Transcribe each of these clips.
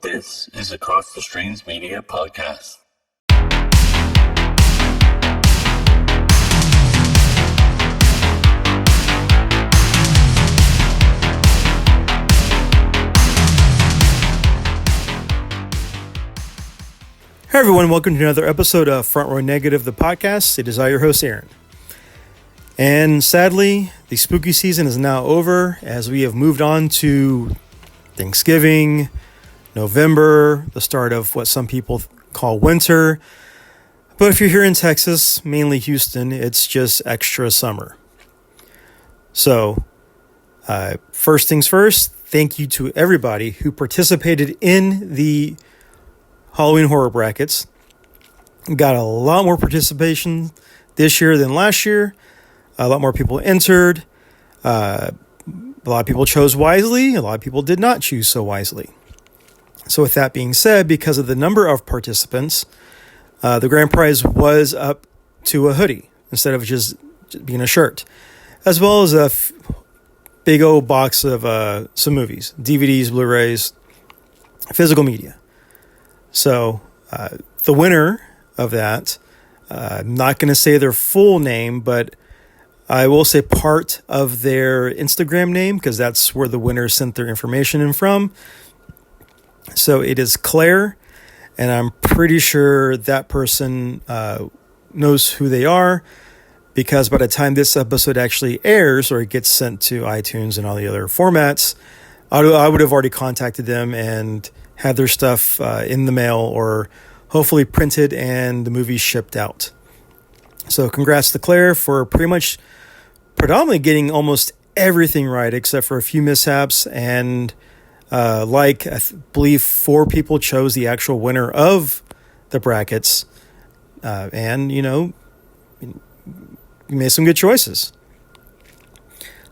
This is Across the Streams Media Podcast. Hey everyone, welcome to another episode of Front Row Negative, the podcast. It is I, your host, Aaron. And sadly, the spooky season is now over as we have moved on to Thanksgiving, November, the start of what some people call winter. But if you're here in Texas, mainly Houston, it's just extra summer. So, first things first, thank you to everybody who participated in the Halloween horror brackets. Got a lot more participation this year than last year. A lot more people entered. A lot of people chose wisely. A lot of people did not choose so wisely. So with that being said, because of the number of participants, the grand prize was up to a hoodie instead of just being a shirt, as well as a big old box of some movies, DVDs, Blu-rays, physical media. So the winner of that, I'm not going to say their full name, but I will say part of their Instagram name because that's where the winner sent their information in from. So it is Claire, and I'm pretty sure that person knows who they are because by the time this episode actually airs or it gets sent to iTunes and all the other formats, I would have already contacted them and had their stuff in the mail or hopefully printed and the movie shipped out. So congrats to Claire for predominantly getting almost everything right except for a few mishaps. And I believe 4 people chose the actual winner of the brackets. And, you made some good choices.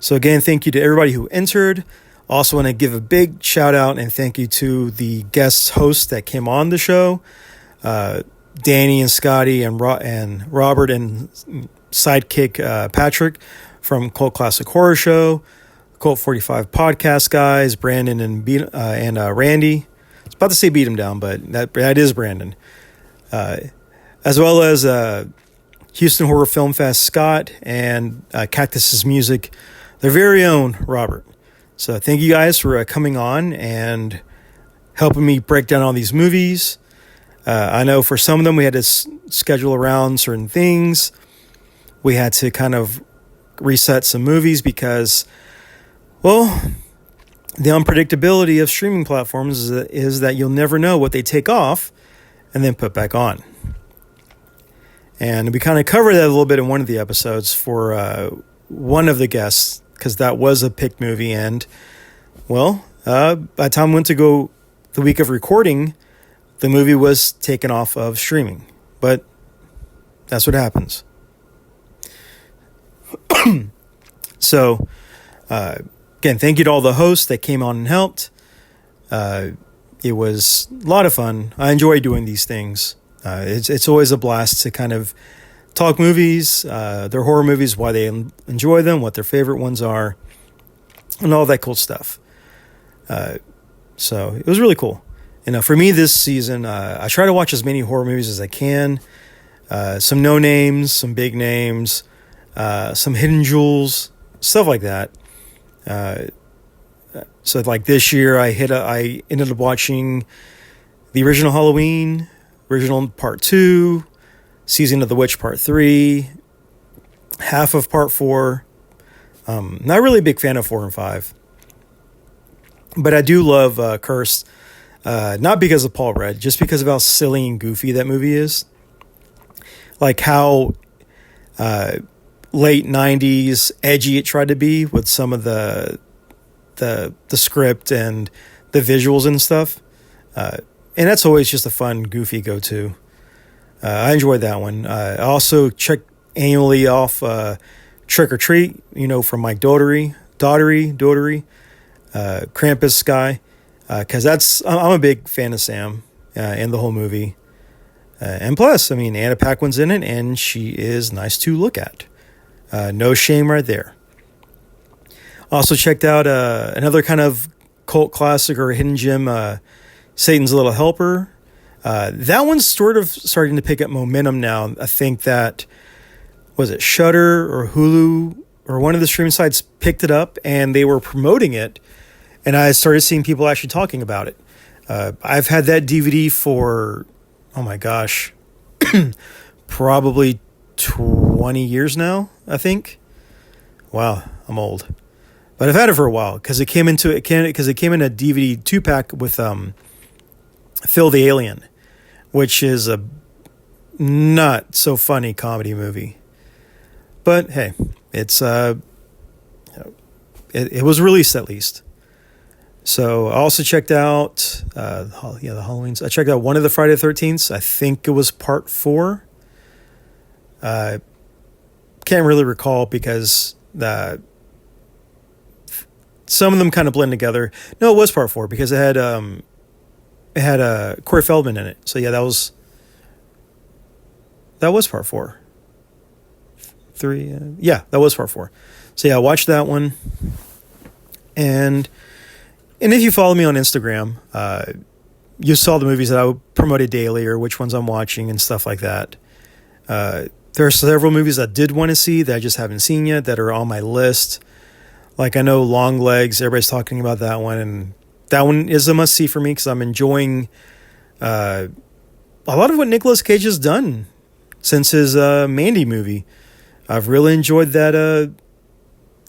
So again, thank you to everybody who entered. Also want to give a big shout out and thank you to the guest hosts that came on the show, Danny and Scotty and Robert and sidekick Patrick from Cult Classic Horror Show, Cult 45 Podcast Guys, Brandon and Randy. I was about to say beat him down, but that is Brandon. As well as Houston Horror Film Fest Scott and Cactus's Music, their very own Robert. So thank you guys for coming on and helping me break down all these movies. I know for some of them we had to schedule around certain things. We had to kind of reset some movies because, well, the unpredictability of streaming platforms is that you'll never know what they take off and then put back on. And we kind of covered that a little bit in one of the episodes for one of the guests, because that was a picked movie. And, well, by the time I went to go the week of recording, the movie was taken off of streaming. But that's what happens. So, again, thank you to all the hosts that came on and helped. It was a lot of fun. I enjoy doing these things. It's always a blast to kind of talk movies, their horror movies, why they enjoy them, what their favorite ones are, and all that cool stuff. So it was really cool. For me this season, I try to watch as many horror movies as I can. Some no names, some big names, some hidden jewels, stuff like that. So like this year, I ended up watching the original Halloween, original Part 2, Season of the Witch Part 3, half of Part 4. Not really a big fan of 4 and 5. But I do love Cursed, not because of Paul Rudd, just because of how silly and goofy that movie is. Like how late 90s edgy it tried to be with some of the script and the visuals and stuff. And that's always just a fun, goofy go-to. I enjoyed that one. I also check annually off Trick or Treat, from Mike Daughtery, Krampus guy, because I'm a big fan of Sam and the whole movie. And plus, Anna Paquin's in it, and she is nice to look at. No shame right there. Also checked out another kind of cult classic or hidden gem, Satan's Little Helper. That one's sort of starting to pick up momentum now. I think that, was it Shudder or Hulu or one of the streaming sites picked it up and they were promoting it. And I started seeing people actually talking about it. I've had that DVD for, oh my gosh, probably 20 years now, I think. Wow, I'm old. But I've had it for a while because it came in a DVD 2-pack with Phil the Alien, which is a not so funny comedy movie. But hey, it's it was released at least. So I also checked out the Halloweens. I checked out one of the Friday the 13th. I think it was part 4. Can't really recall because some of them kind of blend together. No, it was part 4 because it had Corey Feldman in it. So yeah, that was part 4. 3, yeah, that was part 4. So yeah, I watched that one, and if you follow me on Instagram, you saw the movies that I promoted daily or which ones I'm watching and stuff like that. There are several movies I did want to see that I just haven't seen yet that are on my list. Like I know Long Legs, everybody's talking about that one, and that one is a must-see for me because I'm enjoying a lot of what Nicolas Cage has done since his Mandy movie. I've really enjoyed that,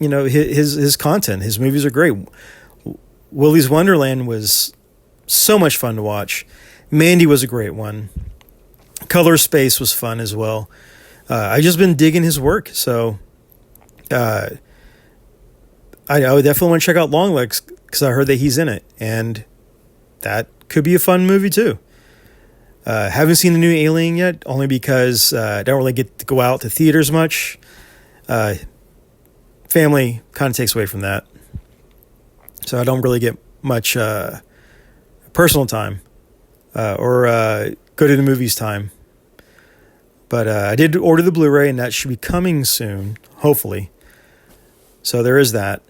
his content. His movies are great. Willy's Wonderland was so much fun to watch. Mandy was a great one. Color Space was fun as well. I just been digging his work, so I would definitely want to check out Long Legs because I heard that he's in it, and that could be a fun movie too. Haven't seen the new Alien yet, only because I don't really get to go out to theaters much. Family kind of takes away from that. So I don't really get much personal time or go to the movies time. But I did order the Blu-ray, and that should be coming soon, hopefully. So there is that.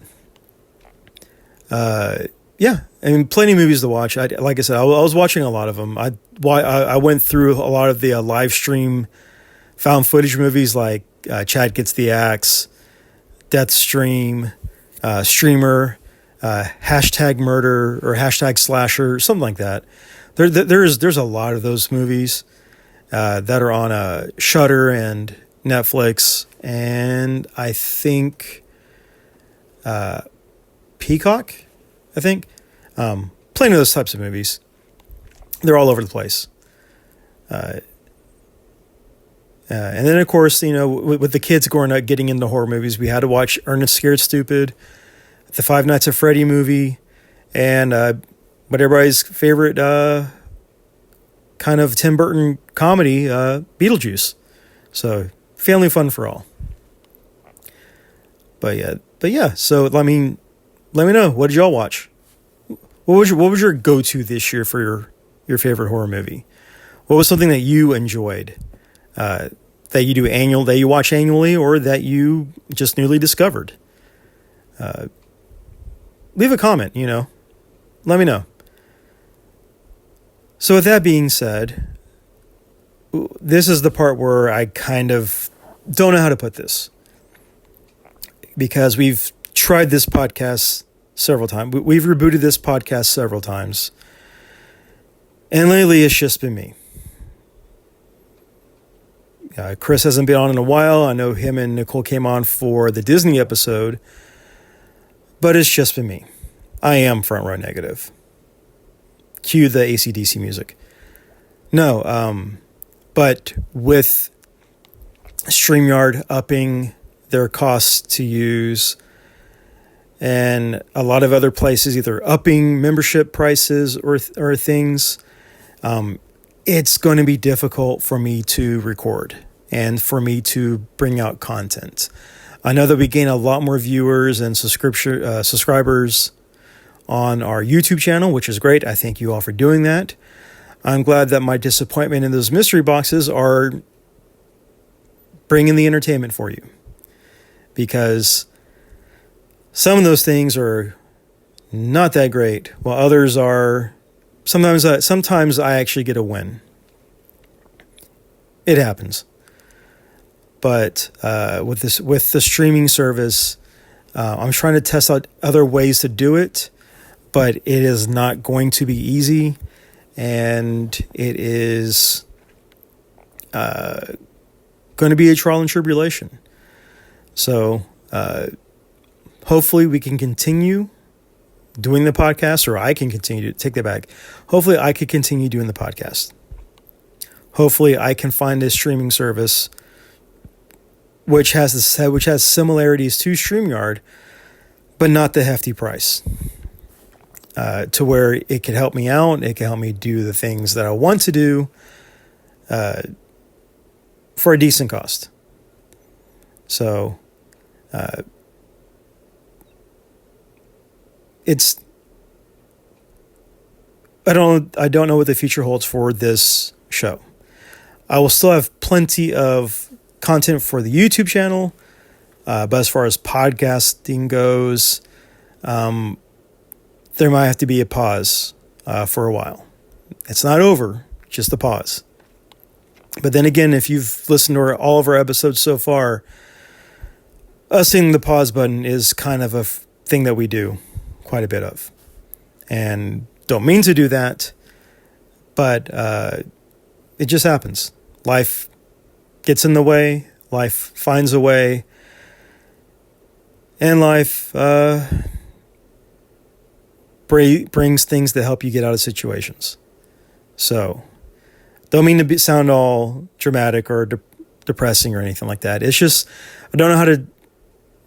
Yeah, I mean, plenty of movies to watch. Like I said, I was watching a lot of them. I went through a lot of the live stream found footage movies like Chad Gets the Axe, Deathstream, Streamer, Hashtag Murder or Hashtag Slasher, something like that. There's a lot of those movies that are on Shudder and Netflix, and I think Peacock. I think plenty of those types of movies. They're all over the place. And then, of course, with the kids growing up getting into horror movies, we had to watch Ernest Scared Stupid, the Five Nights at Freddy movie, and what everybody's favorite kind of Tim Burton comedy, Beetlejuice. So family fun for all. But yeah. So let me know, what did y'all watch? What was your go-to this year for your favorite horror movie? What was something that you enjoyed? That you do that you watch annually, or that you just newly discovered? Leave a comment, let me know. So with that being said, this is the part where I kind of don't know how to put this, because we've tried this podcast several times. We've rebooted this podcast several times, and lately it's just been me. Chris hasn't been on in a while. I know him and Nicole came on for the Disney episode, but it's just been me. I am front row negative. Cue the AC/DC music. No, but with StreamYard upping their costs to use, and a lot of other places either upping membership prices or things, it's going to be difficult for me to record and for me to bring out content. I know that we gain a lot more viewers and subscribers on our YouTube channel, which is great. I thank you all for doing that. I'm glad that my disappointment in those mystery boxes are bringing the entertainment for you, because some of those things are not that great, while others are sometimes I actually get a win. It happens. But with the streaming service, I'm trying to test out other ways to do it, but it is not going to be easy, and it is going to be a trial and tribulation. So hopefully we can continue doing the podcast, or I can continue to take that back. Hopefully I could continue doing the podcast. Hopefully I can find a streaming service which has similarities to StreamYard, but not the hefty price. To where it could help me out, it can help me do the things that I want to do for a decent cost. So I don't know what the future holds for this show. I will still have plenty of content for the YouTube channel, but as far as podcasting goes, there might have to be a pause for a while. It's not over, just a pause. But then again, if you've listened to all of our episodes so far, us hitting the pause button is kind of a thing that we do quite a bit of. And don't mean to do that, but it just happens. Life gets in the way, life finds a way, and life brings things that help you get out of situations. So, don't mean to sound all dramatic or depressing or anything like that. It's just, I don't know how to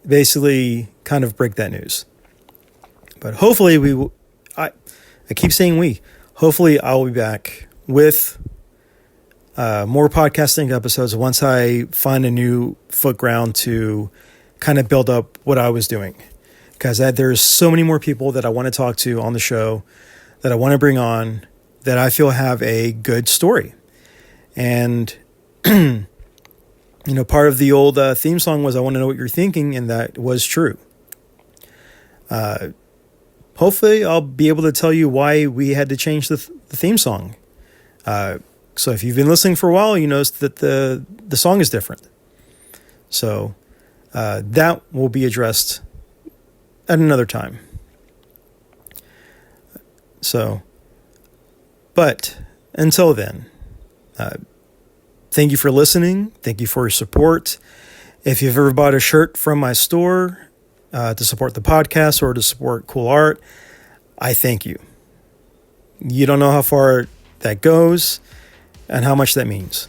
basically kind of break that news. But hopefully I keep saying we. Hopefully I will be back with more podcasting episodes once I find a new foot ground to kind of build up what I was doing. Because there's so many more people that I want to talk to on the show, that I want to bring on, that I feel have a good story. And, part of the old theme song was, I want to know what you're thinking, and that was true. Hopefully I'll be able to tell you why we had to change the theme song. So if you've been listening for a while, you notice that the song is different. So that will be addressed at another time. So, but until then, thank you for listening. Thank you for your support. If you've ever bought a shirt from my store to support the podcast or to support cool art, I thank you. You don't know how far that goes and how much that means.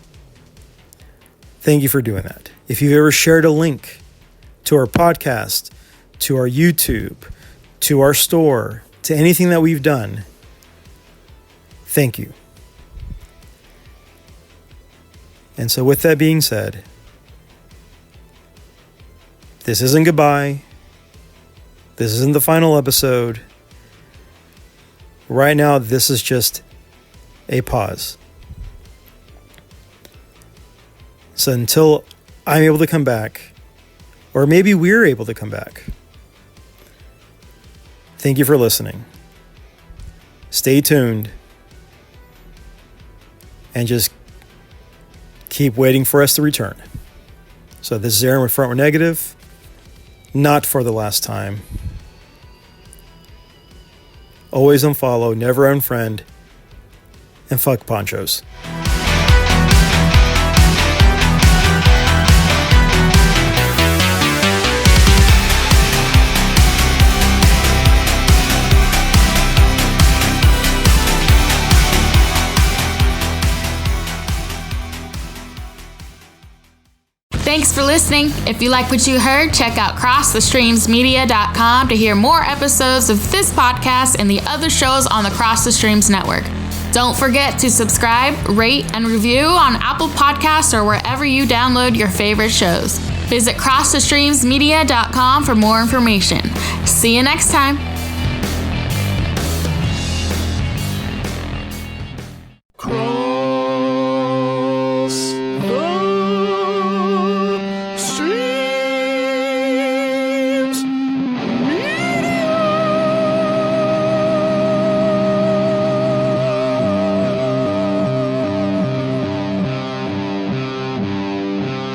Thank you for doing that. If you've ever shared a link to our podcast, to our YouTube, to our store, to anything that we've done, thank you. And so with that being said, this isn't goodbye. This isn't the final episode. Right now, this is just a pause. So until I'm able to come back, or maybe we're able to come back, thank you for listening. Stay tuned. And just keep waiting for us to return. So this is Aaron with Front Row Negative. Not for the last time. Always unfollow, never unfriend, and fuck ponchos. Thanks for listening. If you like what you heard, check out crossthestreamsmedia.com to hear more episodes of this podcast and the other shows on the Cross the Streams network. Don't forget to subscribe, rate, and review on Apple Podcasts or wherever you download your favorite shows. Visit crossthestreamsmedia.com for more information. See you next time.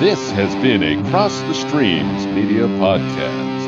This has been a Cross the Streams Media Podcast.